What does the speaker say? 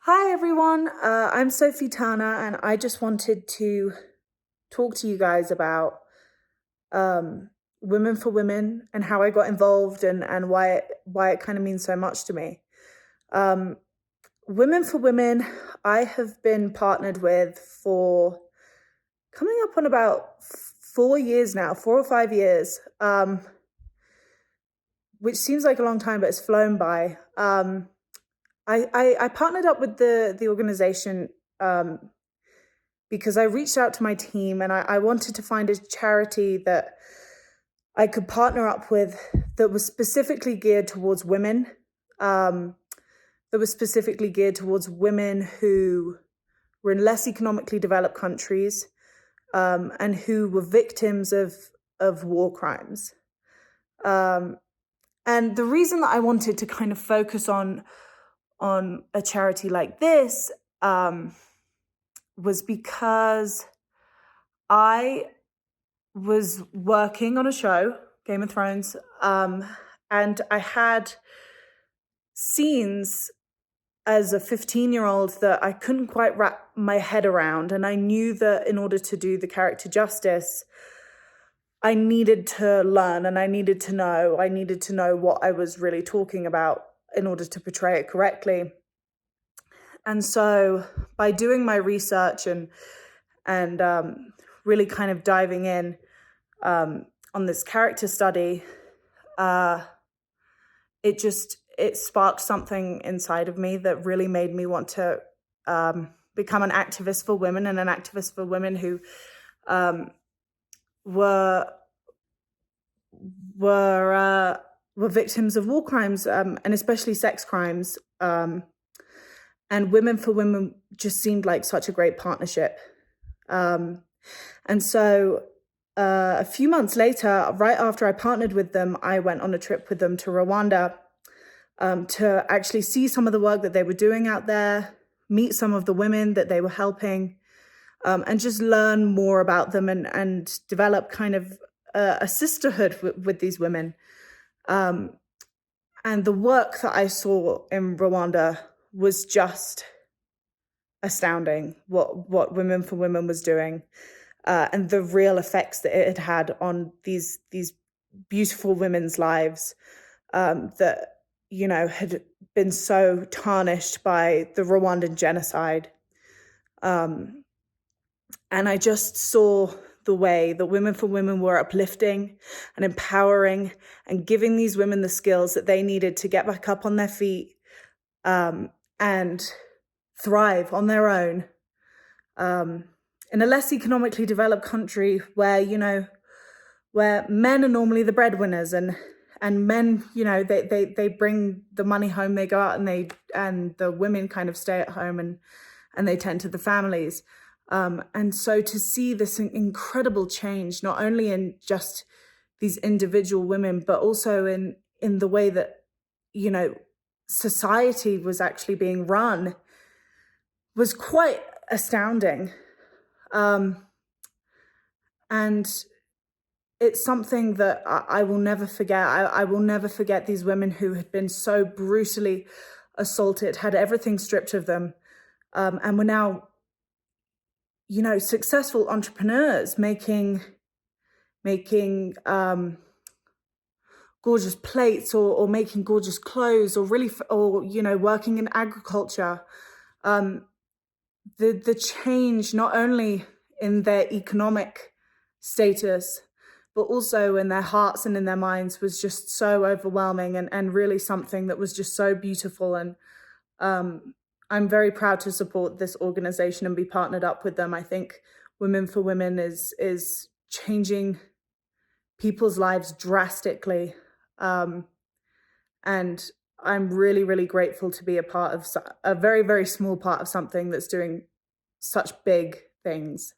Hi everyone, I'm Sophie Turner, and I just wanted to talk to you guys about Women for Women and how I got involved and why it kind of means so much to me. Um, Women for Women, I have been partnered with for coming up on about 4 years now, 4 or 5 years, which seems like a long time, but it's flown by. I partnered up with the organization because I reached out to my team and I wanted to find a charity that I could partner up with that was specifically geared towards women, um, who were in less economically developed countries, and who were victims of war crimes. Um, and the reason that I wanted to kind of focus on a charity like this was because I was working on a show, Game of Thrones, and I had scenes as a 15-year-old that I couldn't quite wrap my head around. And I knew that in order to do the character justice, I needed to learn and I needed to know what I was really talking about in order to portray it correctly. And so by doing my research and really kind of diving in on this character study, it sparked something inside of me that really made me want to become an activist for women, and an activist for women who were victims of war crimes, and especially sex crimes. And Women for Women just seemed like such a great partnership. And so a few months later, right after I partnered with them, I went on a trip with them to Rwanda to actually see some of the work that they were doing out there, meet some of the women that they were helping, and just learn more about them and develop kind of a sisterhood with these women. And the work that I saw in Rwanda was just astounding, what Women for Women was doing, and the real effects that it had on these beautiful women's lives, that had been so tarnished by the Rwandan genocide. And I just saw the way that Women for Women were uplifting and empowering and giving these women the skills that they needed to get back up on their feet, and thrive on their own, in a less economically developed country where men are normally the breadwinners, and men, they bring the money home, they go out and the women kind of stay at home and they tend to the families. And so to see this incredible change, not only in just these individual women, but also in the way that, society was actually being run, was quite astounding. And it's something that I will never forget. I will never forget these women who had been so brutally assaulted, had everything stripped of them, and were now, successful entrepreneurs making gorgeous plates, or making gorgeous clothes, or working in agriculture. The change, not only in their economic status, but also in their hearts and in their minds, was just so overwhelming, and really something that was just so beautiful. And I'm very proud to support this organization and be partnered up with them. I think Women for Women is changing people's lives drastically. And I'm really, really grateful to be a part of a very, very small part of something that's doing such big things.